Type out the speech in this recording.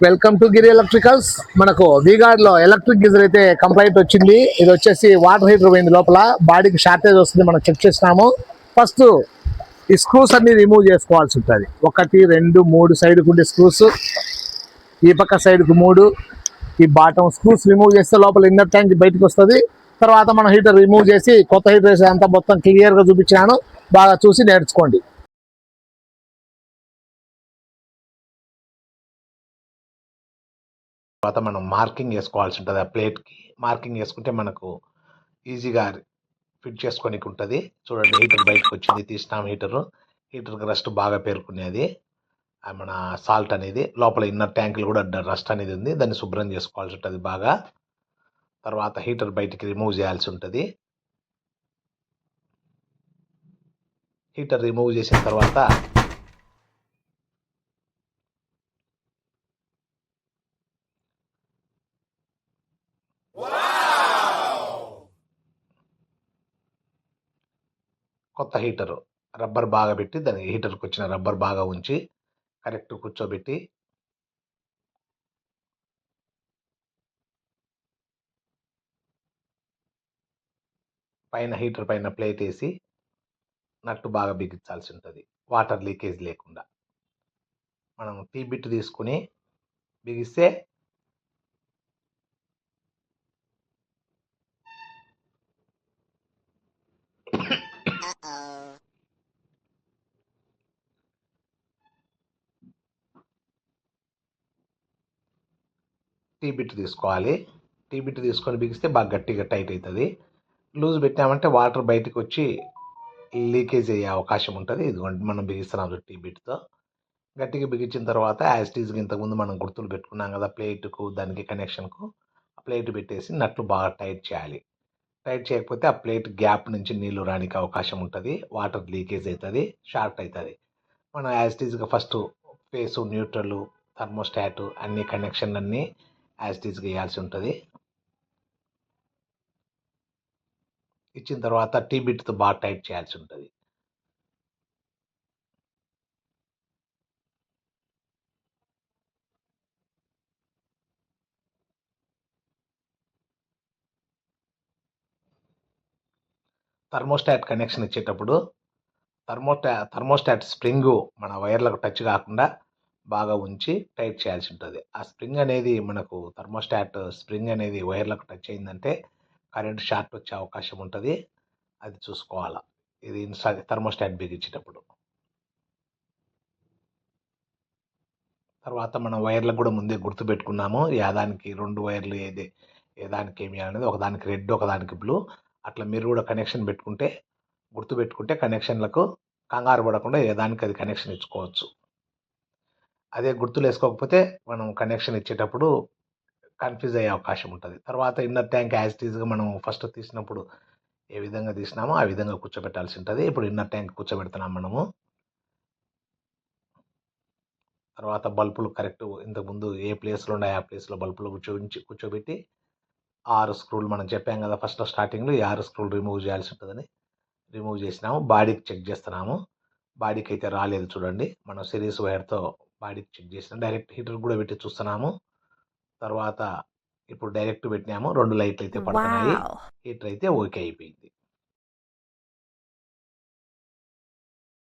Welcome to Giri electricals. మనకు వీగార్డ్ లో electric geyser అయితే కంప్లైంట్ వచ్చింది. ఇది వచ్చేసి వాటర్ హీటర్ పోయింది, లోపల బాడీకి షార్టేజ్ వస్తుంది. మనం చెక్ చేసినాము. ఫస్ట్ ఈ స్క్రూస్ అన్ని రిమూవ్ చేసుకోవాల్సి ఉంటుంది. 1 2 3 సైడ్కు ఉండే స్క్రూస్, ఈ పక్క సైడ్కు 3, ఈ బాటం స్క్రూస్ రిమూవ్ చేస్తే లోపల ఇన్నర్ ట్యాంక్ బయటకు వస్తుంది. తర్వాత మనం హీటర్ రిమూవ్ చేసి కొత్త హీటర్ వేసి అంతా మొత్తం క్లియర్గా చూపించాను. బాగా చూసి నేర్చుకోండి. తర్వాత మనం మార్కింగ్ వేసుకోవాల్సి ఉంటుంది. ఆ ప్లేట్కి మార్కింగ్ వేసుకుంటే మనకు ఈజీగా ఫిట్ చేసుకోనికి ఉంటుంది. చూడండి, హీటర్ బయటకు వచ్చింది, తీసినాం. హీటర్కి రస్ట్ బాగా పేరుకునేది. మన సాల్ట్ అనేది లోపల ఇన్నర్ ట్యాంకులు కూడా రస్ట్ అనేది ఉంది. దాన్ని శుభ్రం చేసుకోవాల్సి ఉంటుంది బాగా. తర్వాత హీటర్ బయటికి రిమూవ్ చేయాల్సి ఉంటుంది. హీటర్ రిమూవ్ చేసిన తర్వాత కొత్త హీటరు రబ్బర్ బాగా పెట్టి, దాని హీటర్కి వచ్చిన రబ్బర్ బాగా ఉంచి కరెక్ట్ కూర్చోబెట్టి పైన హీటర్ పైన ప్లేట్ వేసి నట్టు బాగా బిగించాల్సి ఉంటుంది, వాటర్ లీకేజ్ లేకుండా. మనం టీ బిట్ తీసుకుని బిగిస్తే టీ బిట్ తీసుకోవాలి. టీ బిట్ తీసుకొని బిగిస్తే బాగా గట్టిగా టైట్ అవుతుంది. లూజ్ పెట్టామంటే వాటర్ బయటకు వచ్చి లీకేజ్ అయ్యే అవకాశం ఉంటుంది. ఇదిగోండి, మనం బిగిస్తున్నాం టీ బిట్తో. గట్టిగా బిగించిన తర్వాత యాజ్ టీజ్గా ఇంతకుముందు మనం గుర్తులు పెట్టుకున్నాం కదా, ప్లేట్కు దానికి కనెక్షన్కు ఆ ప్లేట్ పెట్టేసి నట్లు బాగా టైట్ చేయాలి. టైట్ చేయకపోతే ఆ ప్లేట్ గ్యాప్ నుంచి నీళ్లు రానికి అవకాశం ఉంటుంది, వాటర్ లీకేజ్ అవుతుంది, షార్ట్ అవుతుంది. మనం యాజ్ టీజ్గా ఫస్ట్ ఫేసు, న్యూట్రల్, థర్మోస్టాట్ అన్ని కనెక్షన్లన్నీ యాజ్ టీజ్గా వేయాల్సి ఉంటుంది. ఇచ్చిన తర్వాత టీ బిట్తో బాగా టైట్ చేయాల్సి ఉంటుంది. థర్మోస్టాట్ కనెక్షన్ ఇచ్చేటప్పుడు థర్మోస్టాట్ స్ప్రింగు మన వైర్లకు టచ్ కాకుండా బాగా ఉంచి టైట్ చేయాల్సి ఉంటుంది. ఆ స్ప్రింగ్ అనేది మనకు థర్మోస్టాట్ స్ప్రింగ్ అనేది వైర్లకు టచ్ అయిందంటే కరెంట్ షార్ట్ వచ్చే అవకాశం ఉంటుంది. అది చూసుకోవాలా ఇది థర్మోస్టాట్ బిగించేటప్పుడు. తర్వాత మనం వైర్లకు కూడా ముందే గుర్తు పెట్టుకున్నాము, ఏదానికి 2 వైర్లు ఏదానికి ఏమి అనేది, ఒకదానికి రెడ్ ఒకదానికి బ్లూ. అట్లా మీరు కూడా కనెక్షన్ పెట్టుకుంటే, గుర్తు పెట్టుకుంటే కనెక్షన్లకు కంగారు పడకుండా ఏదానికి అది కనెక్షన్ ఇచ్చుకోవచ్చు. అదే గుర్తులు వేసుకోకపోతే మనం కనెక్షన్ ఇచ్చేటప్పుడు కన్ఫ్యూజ్ అయ్యే అవకాశం ఉంటుంది. తర్వాత ఇన్నర్ ట్యాంక్ యాజ్ టీజ్గా మనం ఫస్ట్ తీసినప్పుడు ఏ విధంగా తీసినామో ఆ విధంగా కూర్చోబెట్టాల్సి ఉంటుంది. ఇప్పుడు ఇన్నర్ ట్యాంక్ కూర్చోబెడుతున్నాం మనము. తర్వాత బల్బులు కరెక్ట్ ఇంతకుముందు ఏ ప్లేస్లో ఉన్నాయో ఆ ప్లేస్లో బల్బులు కూర్చోబెట్టి 6 స్క్రూలు మనం చెప్పాం కదా ఫస్ట్ స్టార్టింగ్లో, ఈ 6 స్క్రూలు రిమూవ్ చేయాల్సి ఉంటుందని రిమూవ్ చేసినాము. బాడీకి చెక్ చేస్తున్నాము. బాడీకి అయితే రాలేదు చూడండి, మనం సిరీస్ వైర్తో బాడీకి చెక్ చేసినాం. డైరెక్ట్ హీటర్ కూడా పెట్టి చూస్తున్నాము. తర్వాత ఇప్పుడు డైరెక్ట్ పెట్టినాము, 2 లైట్లు అయితే పడుతున్నాయి. హీటర్ అయితే ఓకే అయిపోయింది.